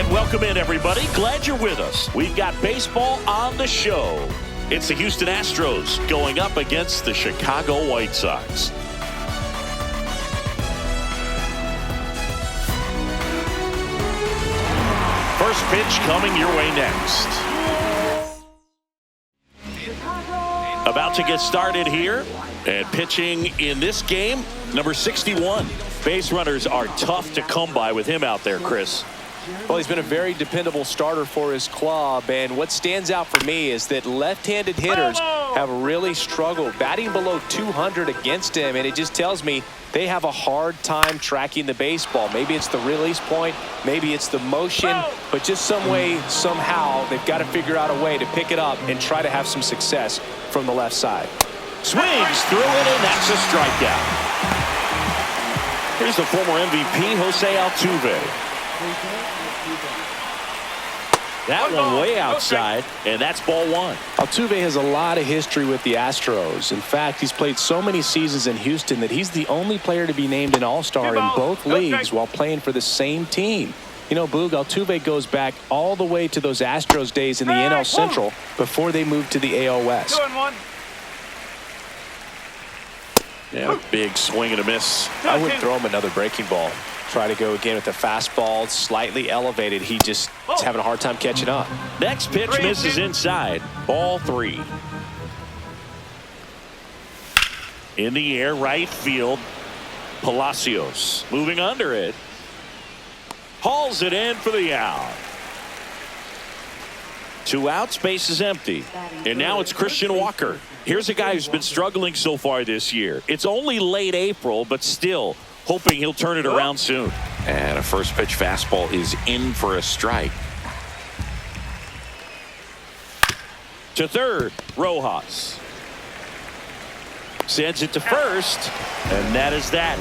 right, welcome in, everybody. Glad you're with us. We've got baseball on the show. It's the Houston Astros going up against the Chicago White Sox. First pitch coming your way next. About to get started here. And pitching in this game, number 61. Base runners are tough to come by with him out there, Chris. Well, he's been a very dependable starter for his club, and what stands out for me is that left-handed hitters have really struggled batting below 200 against him, and it just tells me they have a hard time tracking the baseball. Maybe it's the release point, maybe it's the motion, but just some way, somehow, they've got to figure out a way to pick it up and try to have some success from the left side. Swings through it, and that's a strikeout. Here's the former MVP, Jose Altuve. That one way outside, and that's ball one. Altuve has a lot of history with the Astros. In fact, he's played so many seasons in Houston that he's the only player to be named an all-star in both leagues while playing for the same team. You know, Boog, Altuve goes back all the way to those Astros days in the NL Central before they moved to the AL West. Yeah, big swing and a miss. I wouldn't throw him another breaking ball. Try to go again with the fastball, slightly elevated. He just is having a hard time catching up. Next pitch misses inside. Ball three. In the air, right field. Palacios moving under it. Hauls it in for the out. 2 outs, base is empty. And now it's Christian Walker. Here's a guy who's been struggling so far this year. It's only late April, but still hoping he'll turn it around soon. And a first pitch fastball is in for a strike. To third, Rojas. Sends it to first, and that is that.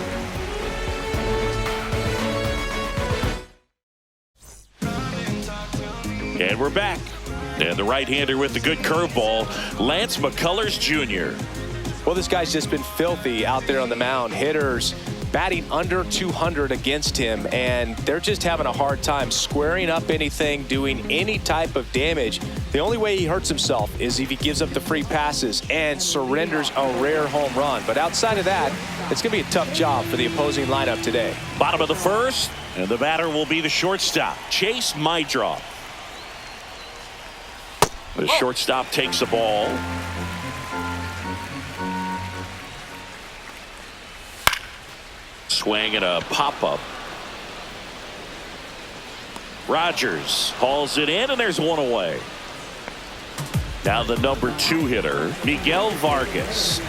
And we're back. And the right-hander with the good curveball, Lance McCullers Jr. Well, this guy's just been filthy out there on the mound. Hitters batting under 200 against him, and they're just having a hard time squaring up anything, doing any type of damage. The only way he hurts himself is if he gives up the free passes and surrenders a rare home run. But outside of that, it's going to be a tough job for the opposing lineup today. Bottom of the first, and the batter will be the shortstop, Chase Mydroff. The shortstop takes the ball. Swing and a pop-up. Rogers hauls it in, and there's one away. Now the number 2 hitter, Miguel Vargas.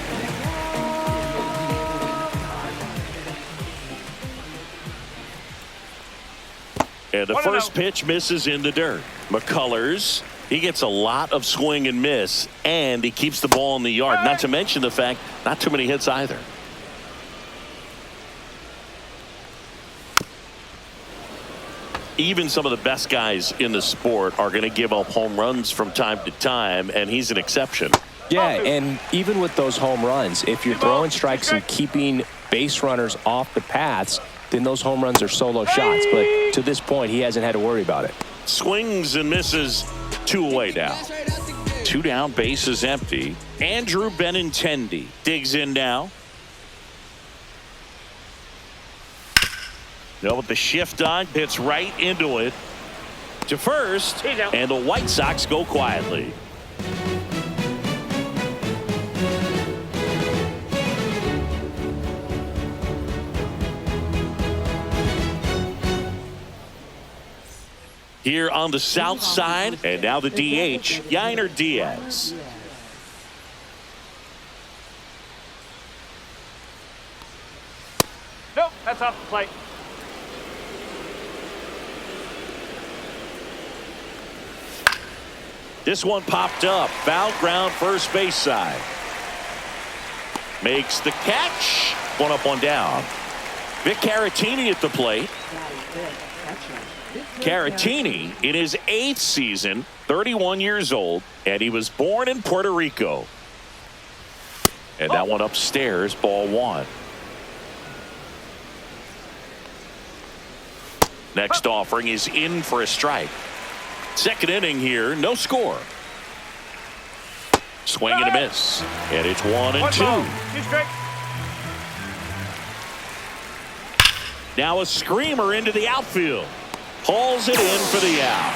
And the first pitch misses in the dirt. McCullers, he gets a lot of swing and miss, and he keeps the ball in the yard. Not to mention the fact, not too many hits either. Even some of the best guys in the sport are going to give up home runs from time to time, and he's an exception. Yeah, and even with those home runs, if you're throwing strikes and keeping base runners off the paths, then those home runs are solo shots. But to this point, he hasn't had to worry about it. Swings and misses. 2 away now. 2 down, base is empty. Andrew Benintendi digs in now. Now with the shift on, hits right into it. To first, and the White Sox go quietly. Here on the south side, and now the DH, Yainer Diaz. Nope, that's off the plate. This one popped up. Foul ground, first base side. Makes the catch. One up, one down. Vic Caratini at the plate. Caratini in his 8th season, 31 years old, and he was born in Puerto Rico. And that one upstairs, ball 1. Next offering is in for a strike. Second inning here, no score. Swing and a miss. And it's 1-2. Now a screamer into the outfield. Hauls it in for the out.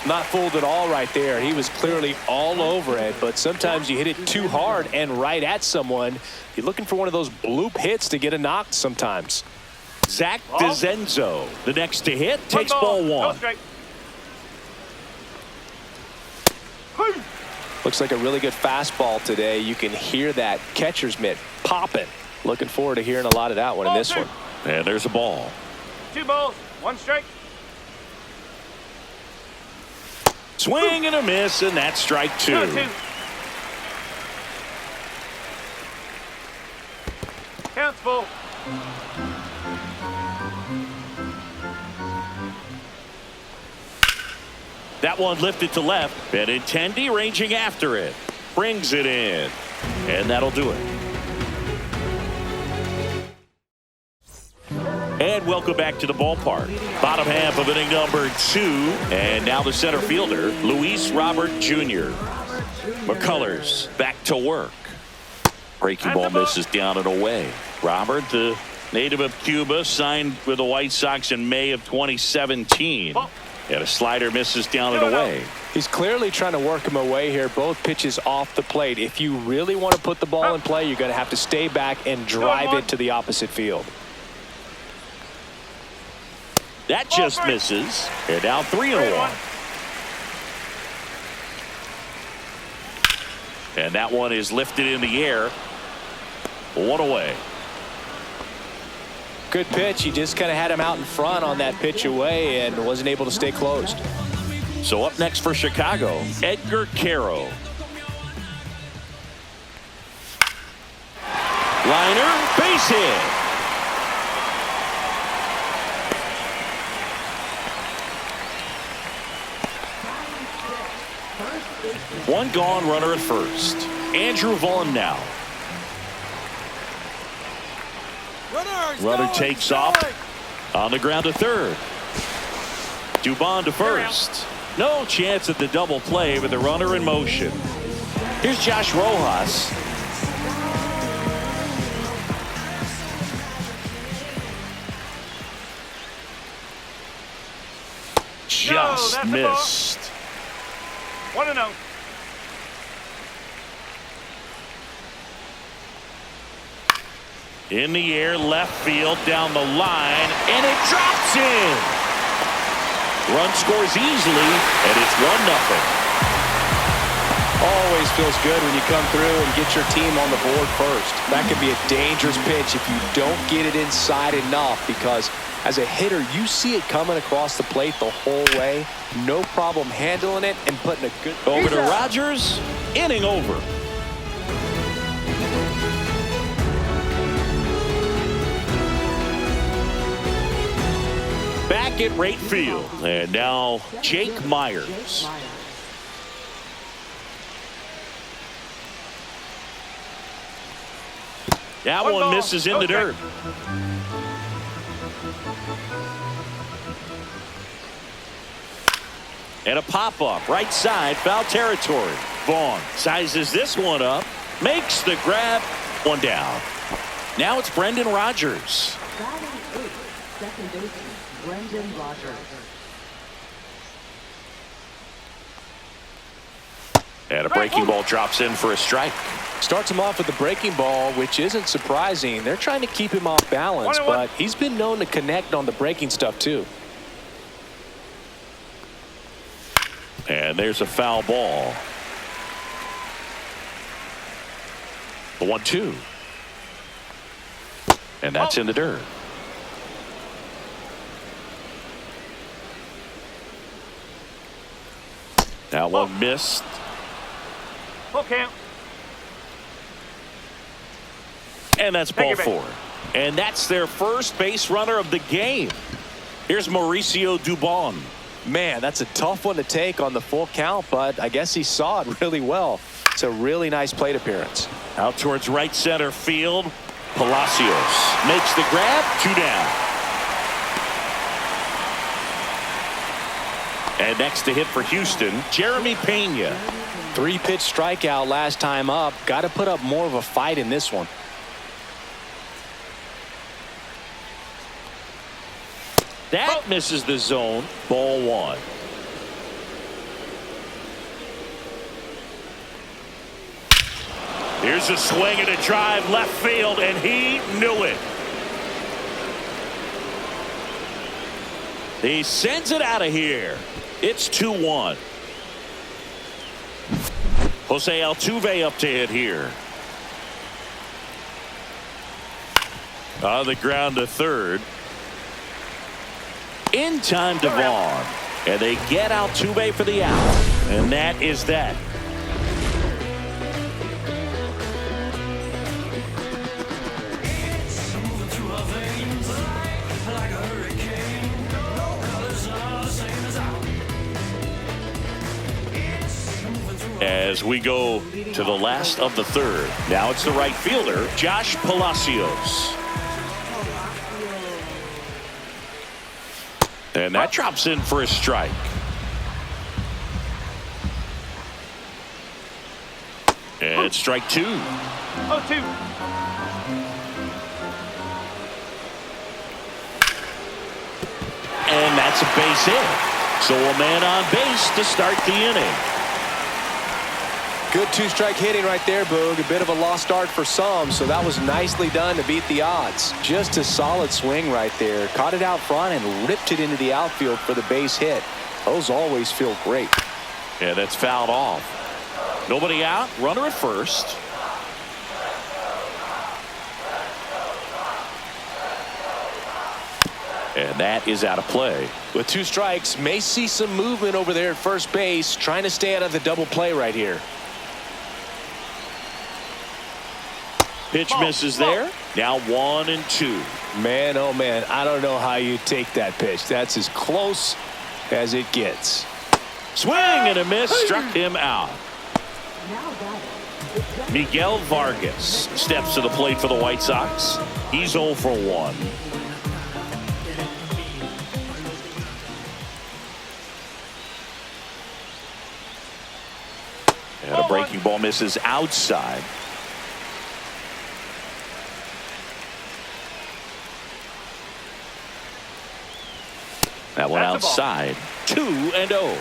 Not fooled at all right there. He was clearly all over it, but sometimes you hit it too hard and right at someone. You're looking for one of those bloop hits to get a knock sometimes. Zach DeZenzo, the next to hit, takes ball one. Looks like a really good fastball today. You can hear that catcher's mitt popping. Looking forward to hearing a lot of that one in this one. And there's a ball. 2 balls, 1 strike. Swing and a miss, and that's strike 2. Counts full. That one lifted to left. Benintendi ranging after it. Brings it in. And that'll do it. And welcome back to the ballpark. Bottom half of inning number 2. And now the center fielder, Luis Robert Jr. McCullers back to work. Breaking ball misses down and away. Robert, the native of Cuba, signed with the White Sox in May of 2017. And a slider misses down and away. He's clearly trying to work him away here. Both pitches off the plate. If you really want to put the ball in play, you're going to have to stay back and drive it to the opposite field. That just misses. They're down 3-1. And that one is lifted in the air. 1 away. Good pitch. He just kind of had him out in front on that pitch away and wasn't able to stay closed. So up next for Chicago, Edgar Caro. Liner, base hit. One gone, runner at first. Andrew Vaughn now. Runner takes off on the ground to third. Dubon to first. No chance at the double play with the runner in motion. Here's Josh Rojas. Just missed. 1-0. In the air, left field, down the line, and it drops in. Run scores easily, and it's 1-0. Always feels good when you come through and get your team on the board first. That could be a dangerous pitch if you don't get it inside enough, because as a hitter, you see it coming across the plate the whole way. No problem handling it and putting a good... Over to Rogers. Inning over. Back at right field. And now Jake Myers. That one misses in the dirt. And a pop-up, right side, foul territory. Vaughn sizes this one up, makes the grab, one down. Now it's Brendan Rodgers. Batting 8, second baseman, Brendan Rodgers. And a breaking ball drops in for a strike. Starts him off with the breaking ball, which isn't surprising. They're trying to keep him off balance, but he's been known to connect on the breaking stuff too. And there's a foul ball. The 1-2. And that's in the dirt. That one missed. Full count. And that's ball 4. And that's their first base runner of the game. Here's Mauricio Dubon. Man, that's a tough one to take on the full count, but I guess he saw it really well. It's a really nice plate appearance. Out towards right center field. Palacios makes the grab. 2 down. And next to hit for Houston, Jeremy Pena. 3-pitch strikeout last time up. Got to put up more of a fight in this one. That misses the zone. Ball 1. Here's a swing and a drive left field, and he knew it. He sends it out of here. It's 2-1. Jose Altuve up to hit here. On the ground to third. In time to Vaughn. And they get Altuve for the out. And that is that. As we go to the last of the third. Now it's the right fielder, Josh Palacios. And that drops in for a strike. And strike 2. 0-2. And that's a base hit. So a man on base to start the inning. Good 2-strike hitting right there, Boog. A bit of a lost start for some, so that was nicely done to beat the odds. Just a solid swing right there. Caught it out front and ripped it into the outfield for the base hit. Those always feel great. Yeah, that's fouled off. Nobody out. Runner at first. And that is out of play. With 2 strikes, may see some movement over there at first base, trying to stay out of the double play right here. Pitch misses there. Now 1-2. Man, oh man, I don't know how you take that pitch. That's as close as it gets. Swing and a miss. Struck him out. Miguel Vargas steps to the plate for the White Sox. He's 0 for 1. And a breaking ball misses outside. That one outside. 2-0.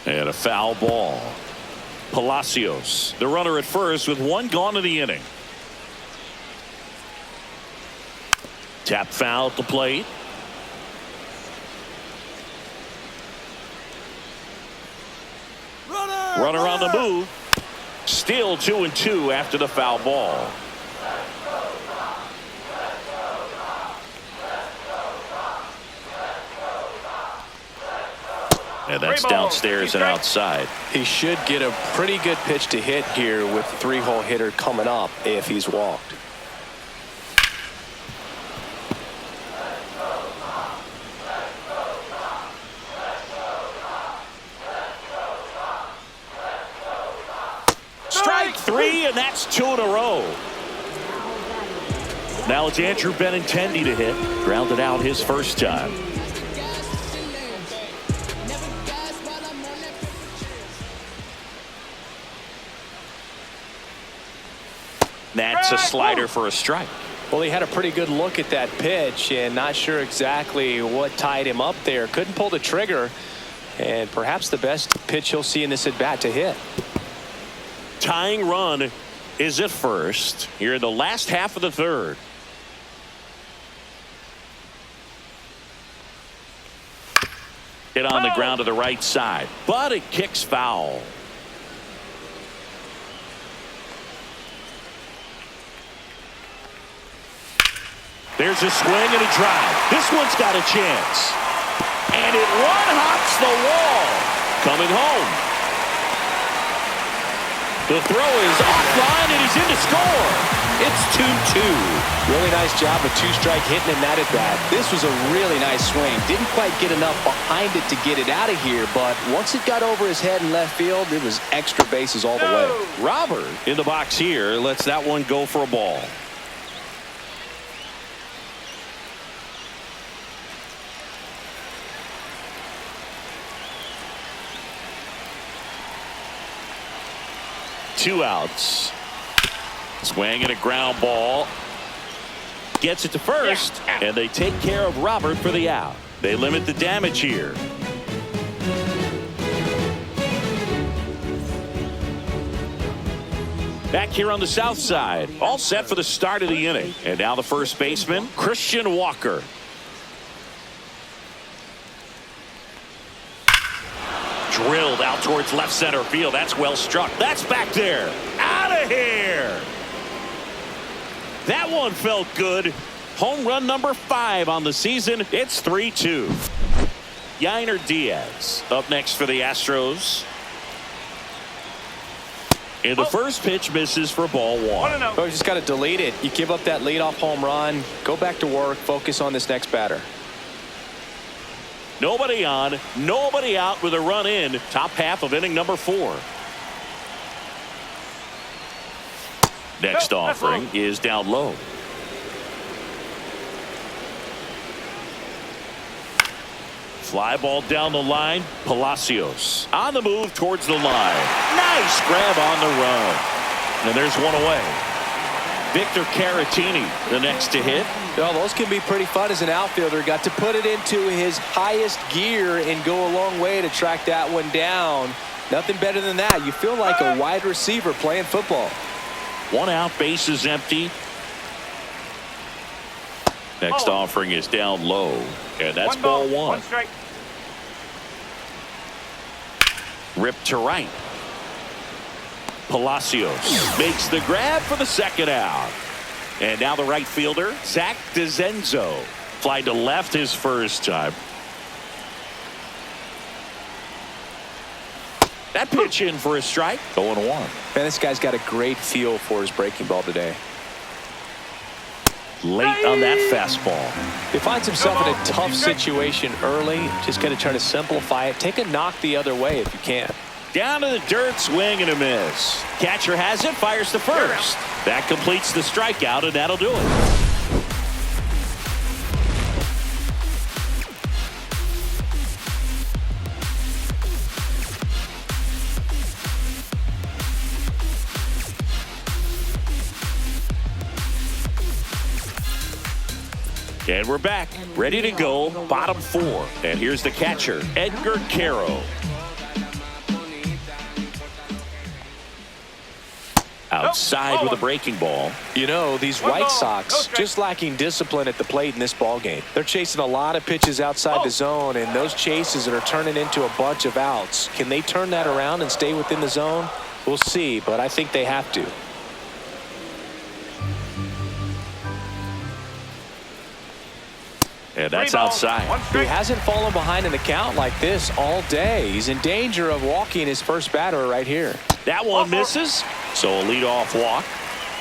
And a foul ball. Palacios, the runner at first with 1 gone in the inning. Tap foul at the plate. Runner on the move. Still 2-2 after the foul ball. And that's downstairs and outside. He should get a pretty good pitch to hit here with the 3-hole hitter coming up if he's walked. Strike 3, and that's 2 in a row. Now it's Andrew Benintendi to hit. Grounded out his first time. That's a slider for a strike. Well, he had a pretty good look at that pitch and not sure exactly what tied him up there. Couldn't pull the trigger, and perhaps the best pitch he'll see in this at bat to hit. Tying run is at first here in the last half of the third. Hit on the ground to the right side, but it kicks foul. There's a swing and a drive. This one's got a chance. And it one-hops the wall. Coming home. The throw is offline and he's in to score. It's 2-2. Really nice job of 2-strike hitting in that at bat. This was a really nice swing. Didn't quite get enough behind it to get it out of here, but once it got over his head in left field, it was extra bases all the way. Robert in the box here lets that one go for a ball. 2 outs. Swing and a ground ball. Gets it to first, and they take care of Robert for the out. They limit the damage here. Back here on the south side, all set for the start of the inning. And now the first baseman, Christian Walker. Drilled out towards left center field. That's well struck. That's back there. Out of here. That one felt good. Home run number 5 on the season. It's 3-2. Yainer Diaz up next for the Astros. And the first pitch misses for ball 1. Oh, you just got to delete it. You give up that leadoff home run. Go back to work. Focus on this next batter. Nobody on, nobody out with a run in. Top half of inning number 4. Next offering is down low. Fly ball down the line. Palacios on the move towards the line. Nice grab on the run. And there's one away. Victor Caratini, the next to hit. Well, those can be pretty fun as an outfielder. Got to put it into his highest gear and go a long way to track that one down. Nothing better than that. You feel like a wide receiver playing football. 1 out, base is empty. Next offering is down low, and that's ball 1. 1 strike. Ripped to right. Palacios makes the grab for the second out. And now the right fielder, Zach DeZenzo. Fly to left his first time. That pitch in for a strike. 0-1. Man, this guy's got a great feel for his breaking ball today. Late on that fastball. He finds himself in a tough situation early. Just going to try to simplify it. Take a knock the other way if you can. Down to the dirt, swing and a miss. Catcher has it, fires to first. That completes the strikeout, and that'll do it. And we're back, ready to go, bottom 4. And here's the catcher, Edgar Caro. Outside with a breaking ball. You know, these White Sox just lacking discipline at the plate in this ball game. They're chasing a lot of pitches outside the zone, and those chases are turning into a bunch of outs. Can they turn that around and stay within the zone? We'll see, but I think they have to. And that's outside. He hasn't fallen behind in the count like this all day. He's in danger of walking his first batter right here. That one misses, so a leadoff walk.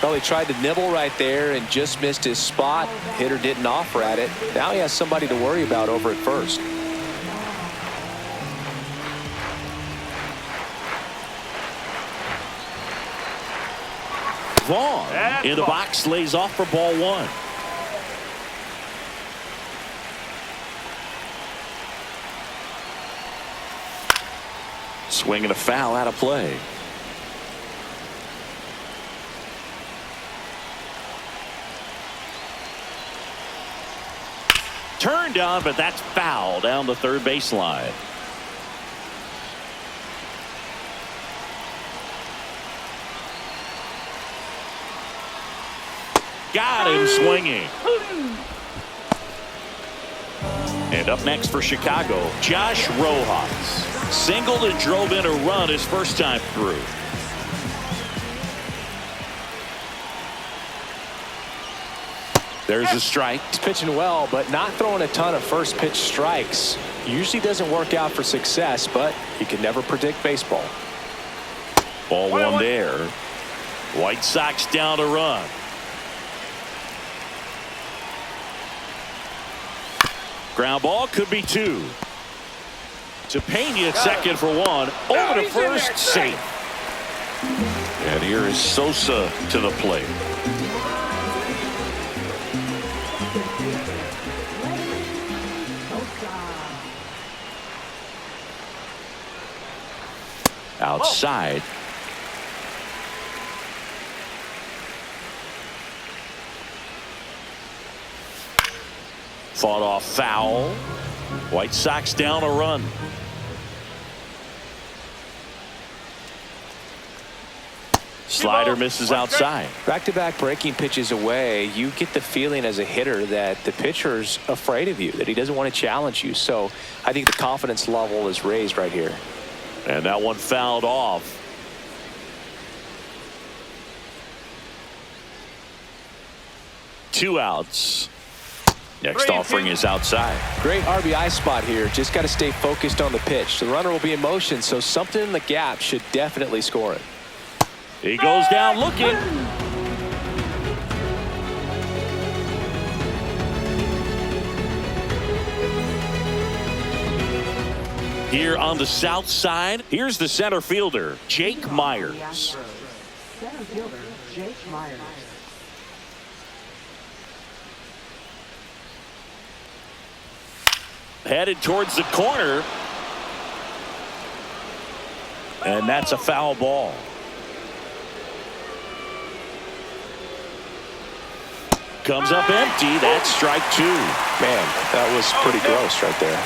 Well, he tried to nibble right there and just missed his spot. Hitter didn't offer at it. Now he has somebody to worry about over at first. Vaughn in the box, lays off for ball 1. Swing and a foul out of play. Turned on, but that's foul down the third baseline. Got him swinging. And up next for Chicago, Josh Rojas. Singled and drove in a run his first time through. There's a strike. He's pitching well, but not throwing a ton of first pitch strikes. Usually doesn't work out for success, but you can never predict baseball. Ball 1 there. White Sox down a run. Ground ball could be 2. To Pena at second for 1. Over to first, safe. And here is Sosa to the plate. Outside. Fought off foul. White Sox down a run. Slider misses outside. Back-to-back breaking pitches away, you get the feeling as a hitter that the pitcher's afraid of you, that he doesn't want to challenge you. So I think the confidence level is raised right here. And that one fouled off. Two outs. Next offering is outside. Great RBI spot here. Just got to stay focused on the pitch. The runner will be in motion, so something in the gap should definitely score it. He goes down looking. Here on the south side, here's the center fielder, Jake Myers. Center fielder, Jake Myers. Headed towards the corner. And that's a foul ball. Comes up empty. That's strike two. Man, that was pretty gross right there.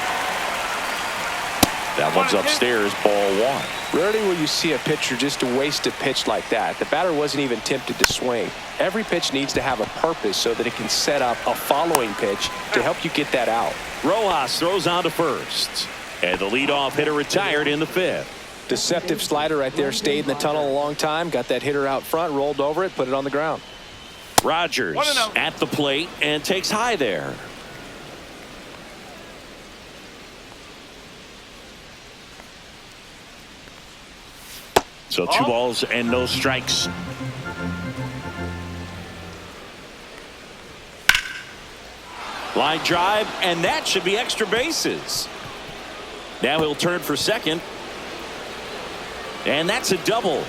That one's upstairs, ball one. Rarely will you see a pitcher just waste a pitch like that. The batter wasn't even tempted to swing. Every pitch needs to have a purpose so that it can set up a following pitch to help you get that out. Rojas throws on to first. And the leadoff hitter retired in the fifth. Deceptive slider right there. Stayed in the tunnel a long time. Got that hitter out front, rolled over it, put it on the ground. Rogers at the plate and takes high there. So 2 balls and no strikes. Line drive, and that should be extra bases. Now he'll turn for second. And that's a double.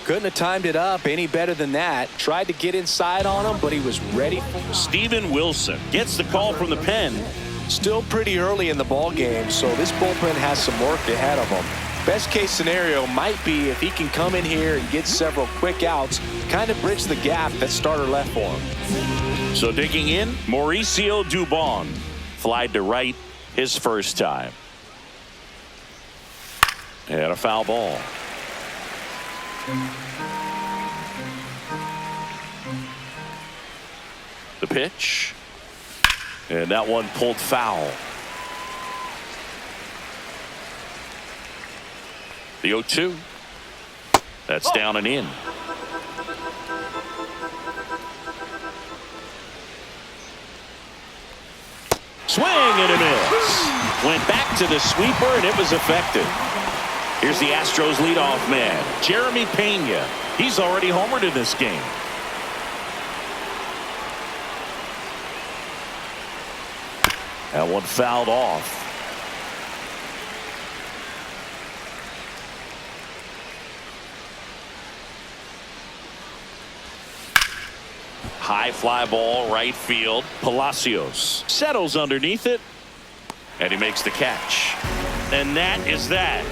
Couldn't have timed it up any better than that. Tried to get inside on him, but he was ready. Steven Wilson gets the call from the pen. Still pretty early in the ball game, so this bullpen has some work ahead of him. Best case scenario might be if he can come in here and get several quick outs, kind of bridge the gap that starter left for him. So digging in, Mauricio Dubon flied to right his first time. And a foul ball. The pitch. And that one pulled foul. The 0-2. That's down and in. Swing and a miss. Went back to the sweeper and it was effective. Here's the Astros leadoff man, Jeremy Pena. He's already homered in this game. That one fouled off. High fly ball, right field. Palacios settles underneath it, and he makes the catch. And that is that.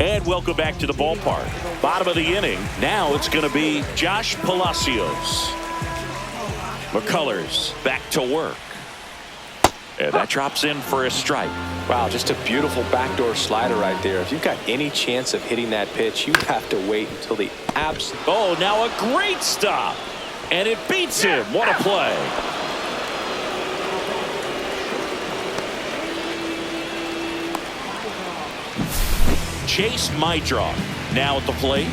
And welcome back to the ballpark. Bottom of the inning. Now it's going to be Josh Palacios. McCullers back to work. And that drops in for a strike. Wow, just a beautiful backdoor slider right there. If you've got any chance of hitting that pitch, you have to wait until the absolute. Oh, now a great stop. And it beats him. What a play. Chase Mydroff now at the plate.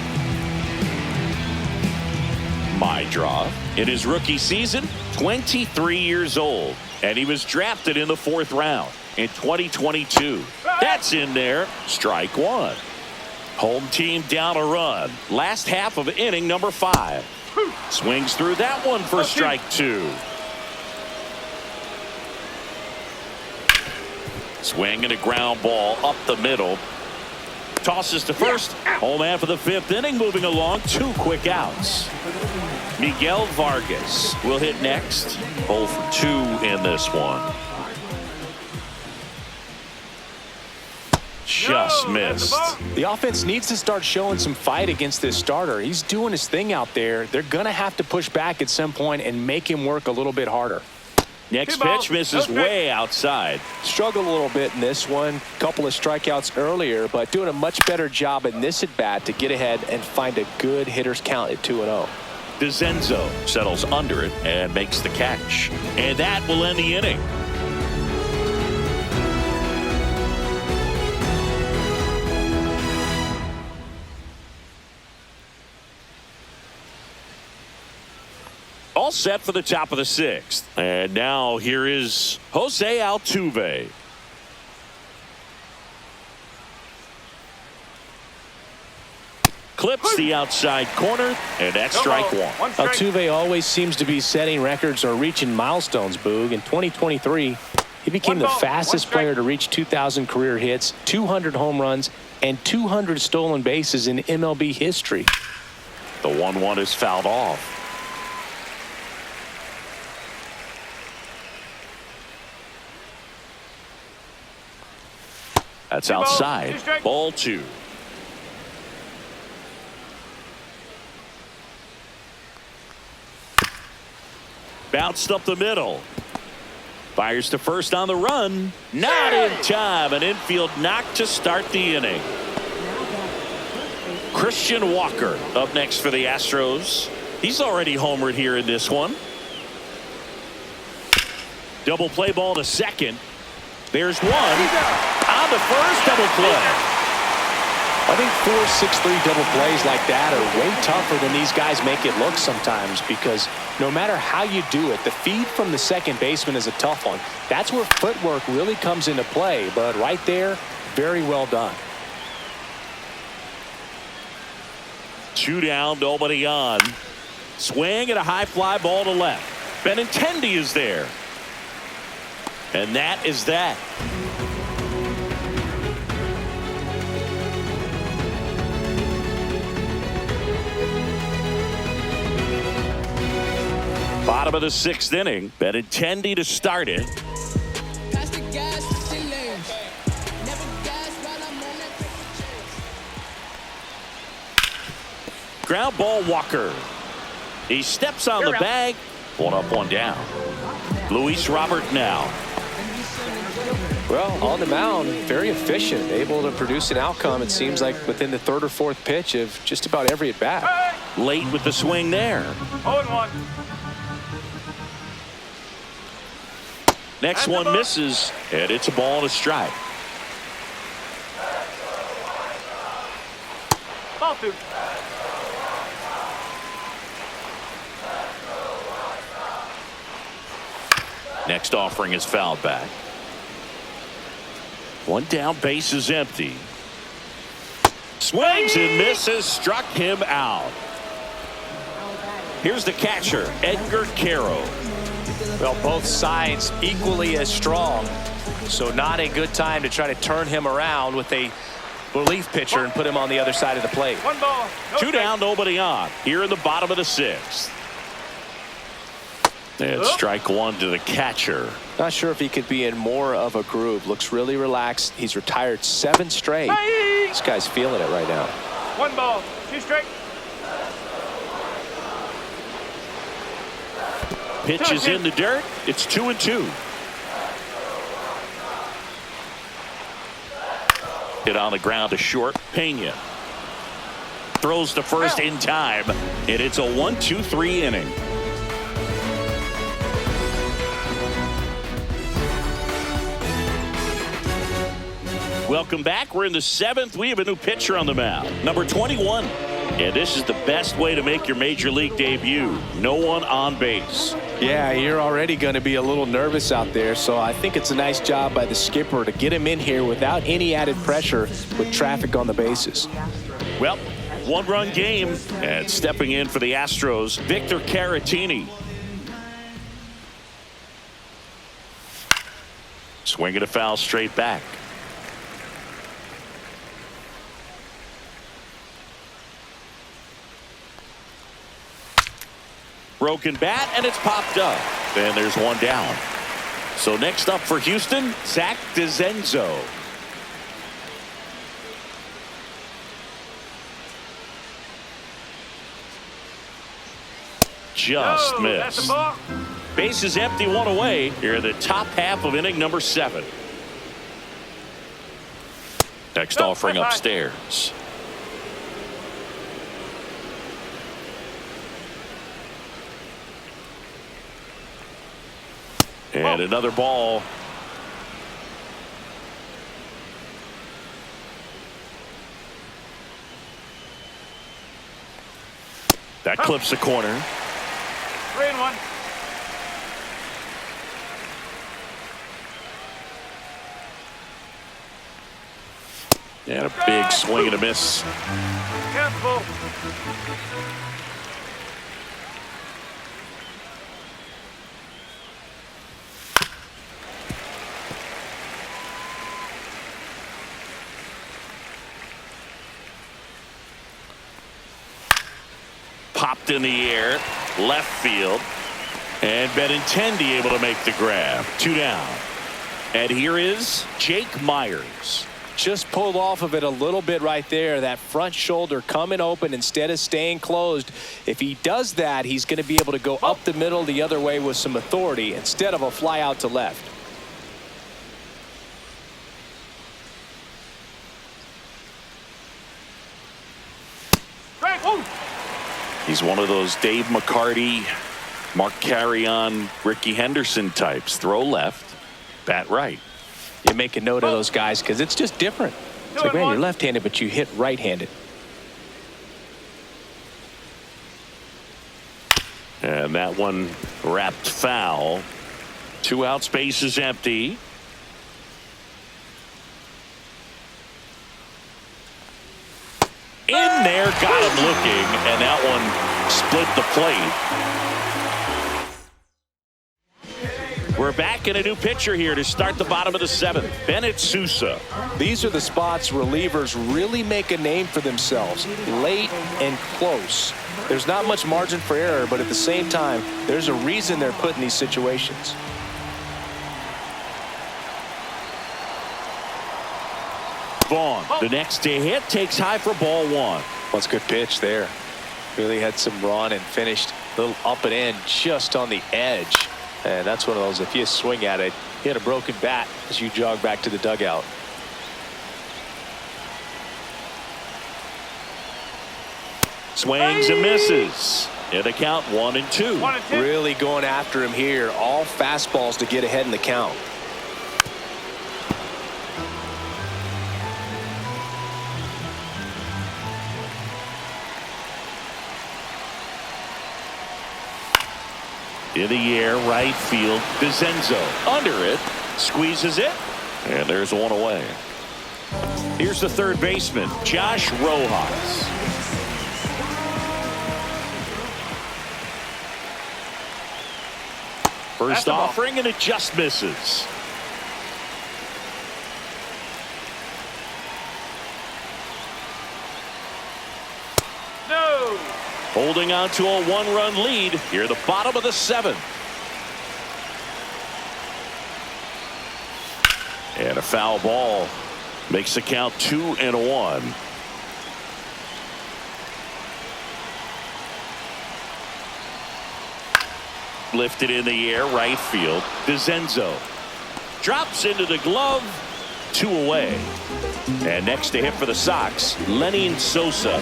Mydroff in his rookie season, 23 years old, and he was drafted in the 4th round in 2022. That's in there. Strike one. Home team down a run. Last half of inning number 5. Swings through that one for strike 2. Swing and a ground ball up the middle. Tosses to first. Home half of the 5th inning moving along. 2 quick outs. Miguel Vargas will hit next. 0 for 2 in this one. just missed. The offense needs to start showing some fight against this starter. He's doing his thing out there. They're going to have to push back at some point and make him work a little bit harder. Next pitch misses way outside. Struggled a little bit in this one. Couple of strikeouts earlier, but doing a much better job in this at-bat to get ahead and find a good hitter's count at 2-0. DeZenzo settles under it and makes the catch. And that will end the inning. All set for the top of the sixth. And now here is Jose Altuve. Clips the outside corner, and that's strike one. Altuve always seems to be setting records or reaching milestones, Boog. In 2023, he became the fastest player to reach 2,000 career hits, 200 home runs, and 200 stolen bases in MLB history. The 1-1 is fouled off. That's outside. Ball 2. Bounced up the middle. Fires to first on the run. Not in time. An infield knock to start the inning. Christian Walker up next for the Astros. He's already homered here in this one. Double play ball to second. There's one. On the first double play. I think 4-6-3 double plays like that are way tougher than these guys make it look sometimes, because no matter how you do it, the feed from the second baseman is a tough one. That's where footwork really comes into play, but right there, very well done. 2 down, nobody on. Swing and a high fly ball to left. Benintendi is there. And that is that. Bottom of the 6th inning. Benintendi to start it. Ground ball, Walker. He steps on the bag. 1 up, 1 down. Luis Robert now. Well, on the mound, very efficient, able to produce an outcome, it seems like, within the 3rd or 4th pitch of just about every at bat. Late with the swing there. 0-1. Next one misses, and it's a ball and a strike. Ball 2. Next offering is fouled back. 1 down, base is empty. Swings and misses, struck him out. Here's the catcher, Edgar Caro. Well, both sides equally as strong, so not a good time to try to turn him around with a relief pitcher and put him on the other side of the plate. 1 ball. 2 down, nobody on. Here in the bottom of the 6th. And strike 1 to the catcher. Not sure if he could be in more of a groove. Looks really relaxed. He's retired 7 straight. This guy's feeling it right now. 1 ball. 2 strike. Pitch is in the dirt. It's 2-2. Hit on the ground to short. Pena throws to first in time, and it's a 1-2-3 inning. Welcome back. We're in the 7th. We have a new pitcher on the mound, number 21. And this is the best way to make your major league debut. No one on base. Yeah, you're already going to be a little nervous out there, so I think it's a nice job by the skipper to get him in here without any added pressure with traffic on the bases. Well, 1-run game, and stepping in for the Astros, Victor Caratini. Swinging a foul straight back. Broken bat, and it's popped up. And there's 1 down. So next up for Houston, Zach DeZenzo. just No, that's missed. a ball. Base is empty, one away here in the top half of inning number 7. Next No, offering bye-bye. upstairs. And another ball. That clips the corner. 3-1. And a big swing and a miss. Careful. Popped in the air, left field, and Benintendi able to make the grab. 2 down. And here is Jake Myers. Just pulled off of it a little bit right there. That front shoulder coming open instead of staying closed. If he does that, he's going to be able to go up the middle the other way with some authority instead of a fly out to left. Strike. Oh. He's one of those Dave McCarty, Mark Carrion, Ricky Henderson types. Throw left, bat right. You make a note of those guys because it's just different. It's like, man, you're left-handed, but you hit right-handed. And that one wrapped foul. 2 outs, base is empty. In there, got him looking, and that one split the plate. We're back in a new pitcher here to start the bottom of the 7th. Bennett Sousa. These are the spots relievers really make a name for themselves. Late and close. There's not much margin for error, but at the same time, there's a reason they're put in these situations. Vaughn, the next to hit, takes high for ball 1. That's a good pitch there. Really had some run and finished a little up and in just on the edge. And that's one of those, if you swing at it, hit a broken bat as you jog back to the dugout. Swings and misses. And the count 1-2. 1-2. Really going after him here. All fastballs to get ahead in the count. In the air, right field. DeZenzo under it, squeezes it, and there's one away. Here's the third baseman, Josh Rojas. First offering, and it just misses. No. Holding on to a 1-run lead here at the bottom of the 7th. And a foul ball makes the count 2-1. Lifted in the air, right field. DeZenzo drops into the glove. 2 away. And next to hit for the Sox, Lenny Sosa.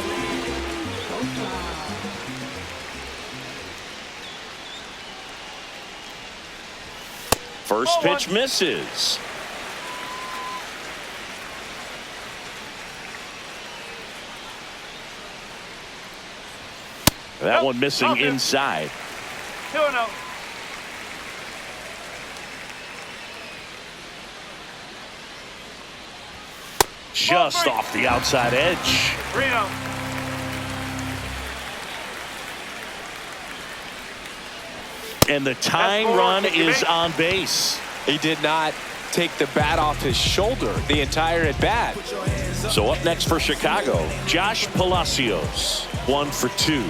First pitch misses. That one missing inside. 2-0. Just off the outside edge. 3-0. And the tying run is on base. He did not take the bat off his shoulder the entire at bat. So up next for Chicago, Josh Palacios, 1 for 2.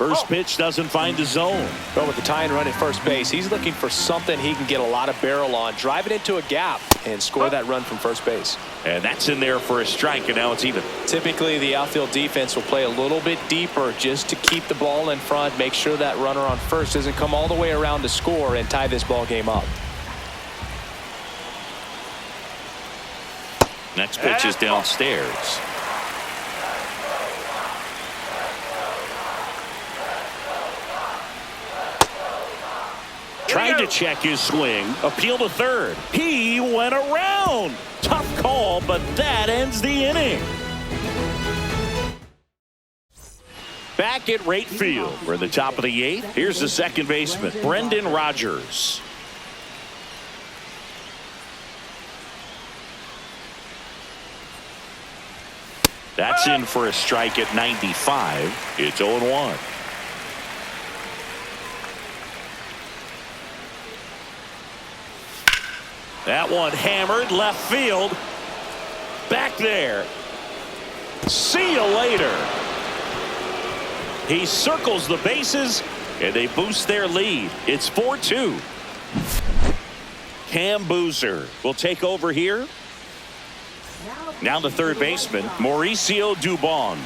First pitch doesn't find the zone. But with the tying run at first base, he's looking for something he can get a lot of barrel on, drive it into a gap, and score that run from first base. And that's in there for a strike, and now it's even. Typically, the outfield defense will play a little bit deeper just to keep the ball in front, make sure that runner on first doesn't come all the way around to score and tie this ball game up. Next pitch is downstairs. Tried to check his swing. Appeal to third. He went around. Tough call, but that ends the inning. Back at right field. We're at the top of the 8th. Here's the second baseman, Brendan Rodgers. That's in for a strike at 95. It's 0-1. That one hammered left field. Back there. See you later. He circles the bases, and they boost their lead. It's 4-2. Cam Boozer will take over here. Now the third baseman, Mauricio Dubon.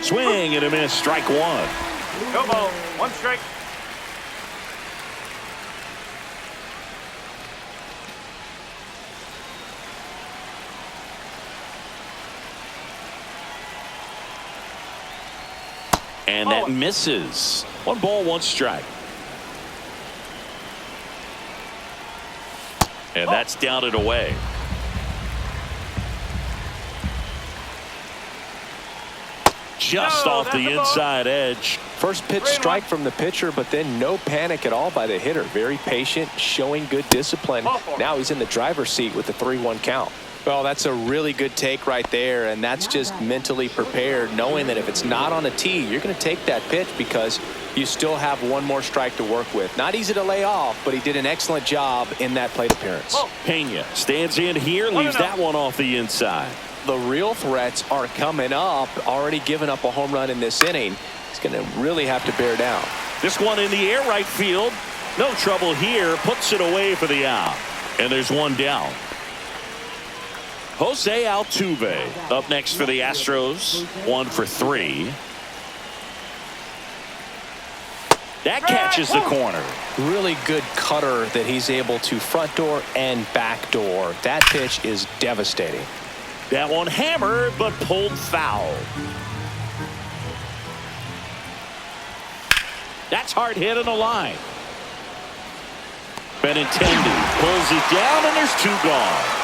Swing and a miss, strike one. Go ball. One strike. And that misses. 1 ball, 1 strike. And that's down and away. Just off the inside edge. First pitch strike from the pitcher, but then no panic at all by the hitter. Very patient, showing good discipline. Now he's in the driver's seat with the 3-1 count. Well, that's a really good take right there, and that's just mentally prepared, knowing that if it's not on the tee, you're going to take that pitch because you still have 1 more strike to work with. Not easy to lay off, but he did an excellent job in that plate appearance. Pena stands in here, leaves that one off the inside. The real threats are coming up. Already given up a home run in this inning. He's going to really have to bear down. This one in the air right field. No trouble here. Puts it away for the out. And there's 1 down. Jose Altuve up next for the Astros. 1 for 3. That catches the corner. Really good cutter that he's able to front door and back door. That pitch is devastating. That one hammered but pulled foul. That's hard hit on the line. Benintendi pulls it down, and there's 2 gone.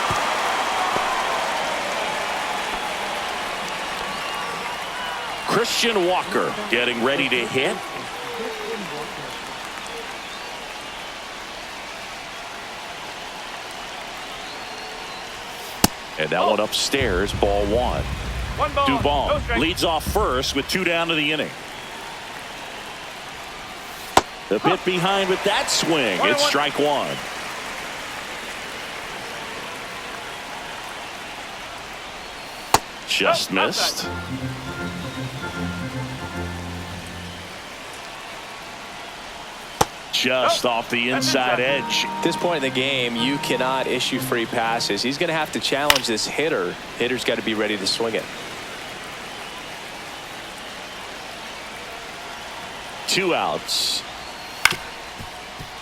Christian Walker getting ready to hit. And that one upstairs, ball 1. 1 ball. Dubon leads off first with 2 down to the inning. The bit behind with that swing. It's strike 1. Just missed. Just off the inside edge. At this point in the game, you cannot issue free passes. He's going to have to challenge this hitter. Hitter's got to be ready to swing it. 2 outs.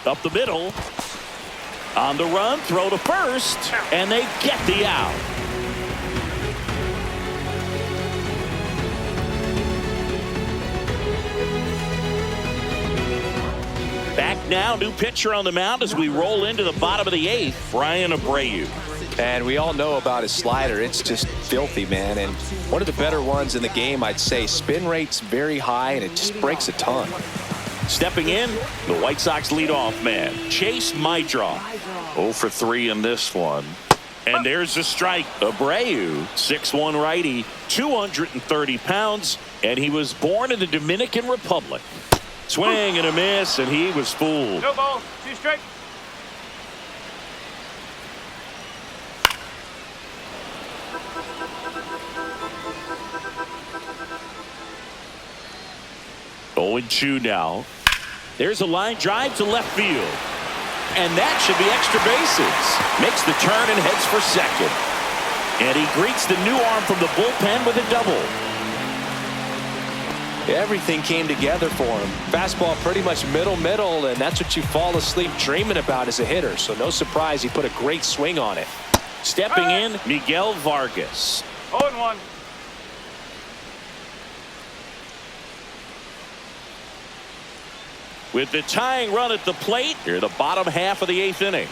Up the middle. On the run, throw to first, and they get the out. Back now, new pitcher on the mound as we roll into the bottom of the 8th, Ryan Abreu. And we all know about his slider. It's just filthy, man. And one of the better ones in the game, I'd say. Spin rate's very high, and it just breaks a ton. Stepping in, the White Sox leadoff man, Chase Maidra. 0 for 3 in this one. And there's the strike. Abreu, 6'1" righty, 230 pounds, and he was born in the Dominican Republic. Swing and a miss, and he was fooled. No ball. 2 strike. 0-2 now. There's a line drive to left field. And that should be extra bases. Makes the turn and heads for second. And he greets the new arm from the bullpen with a double. Everything came together for him. Fastball pretty much middle, and that's what you fall asleep dreaming about as a hitter. So no surprise he put a great swing on it. Stepping in, Miguel Vargas. 0-1. With the tying run at the plate, here the bottom half of the 8th inning.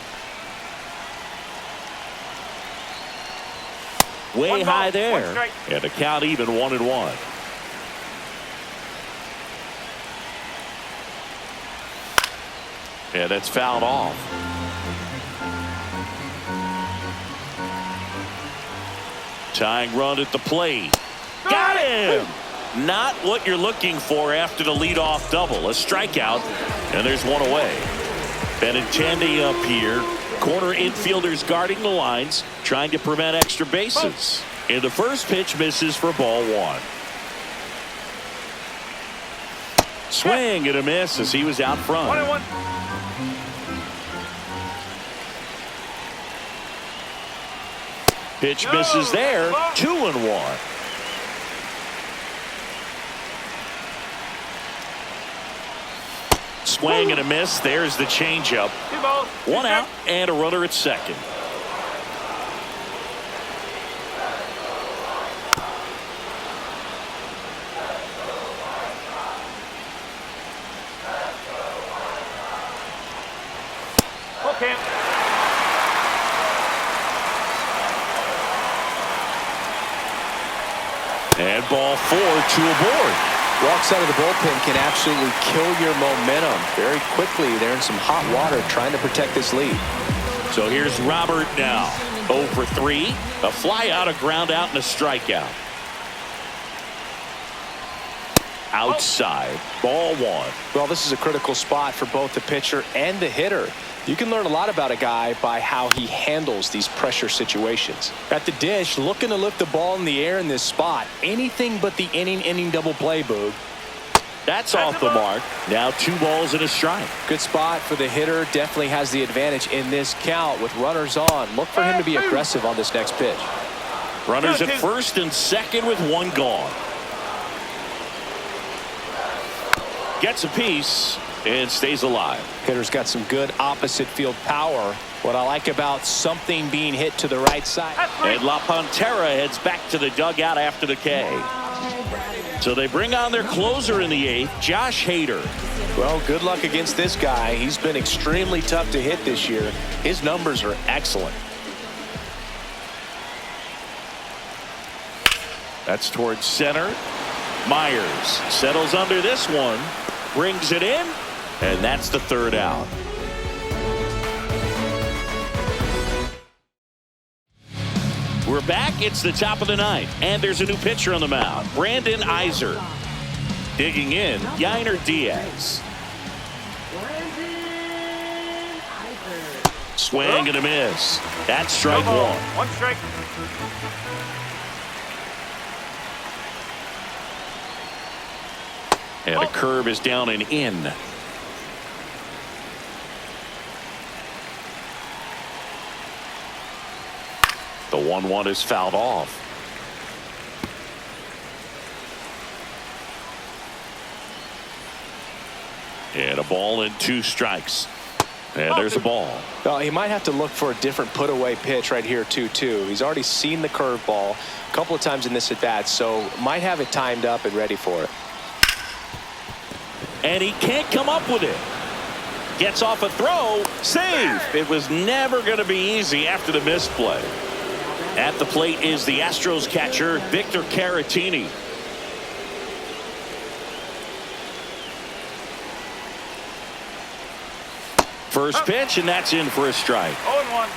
Way high there. And the count even 1-1. And that's fouled off. Tying run at the plate. Got him! Not what you're looking for after the leadoff double. A strikeout, and there's one away. Benintendi up here. Corner infielders guarding the lines, trying to prevent extra bases. And the first pitch misses for ball 1. Swing and a miss as he was out front. 1-1. Pitch misses there. 2-1. Swing and a miss. There's the changeup. 2 balls. 1 out and a runner at second. Okay. And ball 4, 2 aboard. Walks out of the bullpen can absolutely kill your momentum very quickly. They're in some hot water trying to protect this lead. So here's Robert now. 0 for 3. A fly out, a ground out, and a strikeout. Outside. Ball 1. Well, this is a critical spot for both the pitcher and the hitter. You can learn a lot about a guy by how he handles these pressure situations. At the dish, looking to lift the ball in the air in this spot. Anything but the inning double play, Boog. That's off the mark. Now 2 balls and a strike. Good spot for the hitter. Definitely has the advantage in this count with runners on. Look for him to be aggressive on this next pitch. Runners at first and second with 1 gone. Gets a piece and stays alive. Hitter's got some good opposite field power. What I like about something being hit to the right side. And La Pantera heads back to the dugout after the K. So they bring on their closer in the 8th, Josh Hader. Well, good luck against this guy. He's been extremely tough to hit this year. His numbers are excellent. That's towards center. Myers settles under this one, brings it in, and that's the 3rd out. We're back. It's the top of the 9th, and there's a new pitcher on the mound, Brandon Iser. Digging in, Yainer Diaz. Swing and a miss. That's strike 1. 1 strike. And a curve is down and in. The 1-1 is fouled off. And a ball and 2 strikes. And there's a ball. Well, he might have to look for a different put away pitch right here 2-2. He's already seen the curveball a couple of times in this at bat, so might have it timed up and ready for it. And he can't come up with it. Gets off a throw. Save. It was never going to be easy after the misplay. At the plate is the Astros catcher, Victor Caratini. First pitch, and that's in for a strike. 0-1.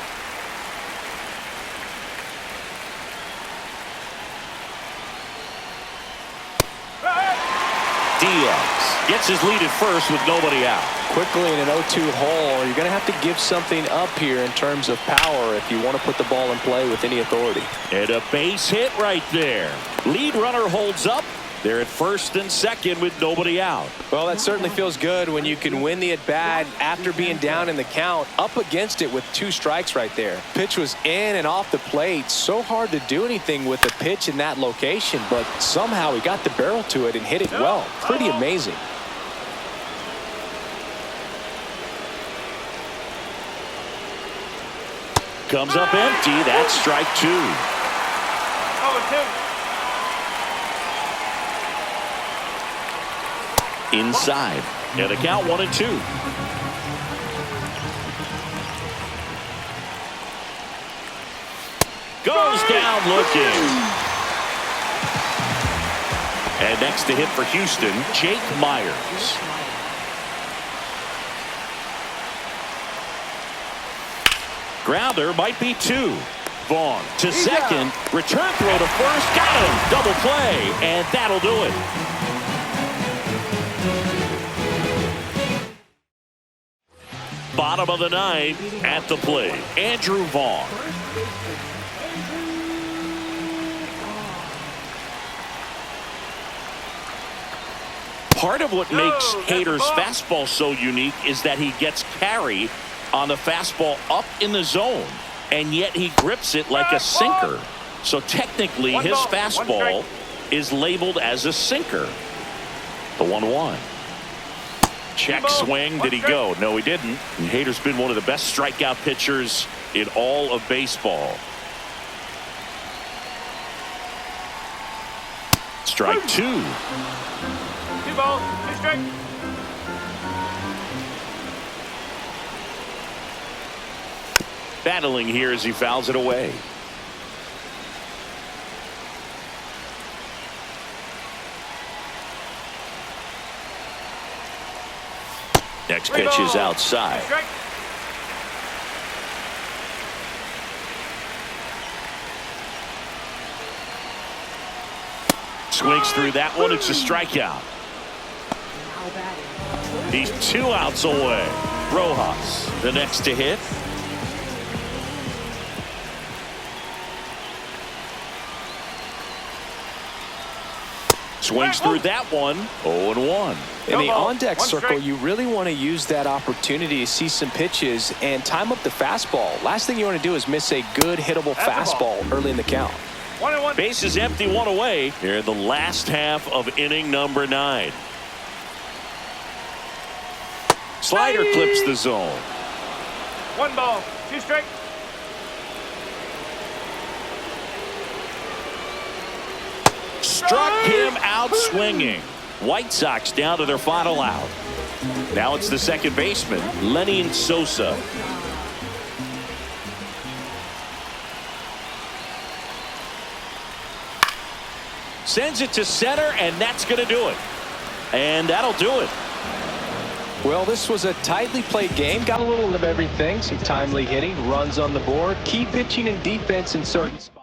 Diaz gets his lead at first with nobody out. Quickly in an 0-2 hole, you're going to have to give something up here in terms of power if you want to put the ball in play with any authority. And a base hit right there. Lead runner holds up, They're at first and second with nobody out. Well, that certainly feels good when you can win the at-bat after being down in the count, up against it with 2 strikes right there. Pitch was in and off the plate. So hard to do anything with the pitch in that location, but somehow he got the barrel to it and hit it well. Pretty amazing. Comes up empty. That's strike 2. Inside. And the count 1-2. Goes down looking. And next to hit for Houston, Jake Myers. Grounder might be 2. Vaughn to second. Return throw to first. Got him. Double play. And that'll do it. Bottom of the 9th at the plate. Andrew Vaughn. Part of what makes Hader's fastball so unique is that he gets carry on the fastball up in the zone, and yet he grips it like a sinker. So technically his fastball is labeled as a sinker. The 1-1. Check swing. Did he go? No, he didn't. And Hader's been one of the best strikeout pitchers in all of baseball. Strike 2. 2 balls, 2 strikes. Battling here as he fouls it away. Next pitch is outside. Swings through that one. It's a strikeout. He's 2 outs away. Rojas, the next to hit. Swings through that one. 0-1. In the on-deck circle, you really want to use that opportunity to see some pitches and time up the fastball. Last thing you want to do is miss a good hittable fastball early in the count. 1-1. Bases empty, 1 away here in the last half of inning number 9. Slider clips the zone. 1 ball, 2 strikes. Struck him out swinging. White Sox down to their final out. Now it's the second baseman, Lenny Sosa. Sends it to center, and that's going to do it. And that'll do it. Well, this was a tightly played game. Got a little of everything. Some timely hitting, runs on the board, key pitching and defense in certain spots.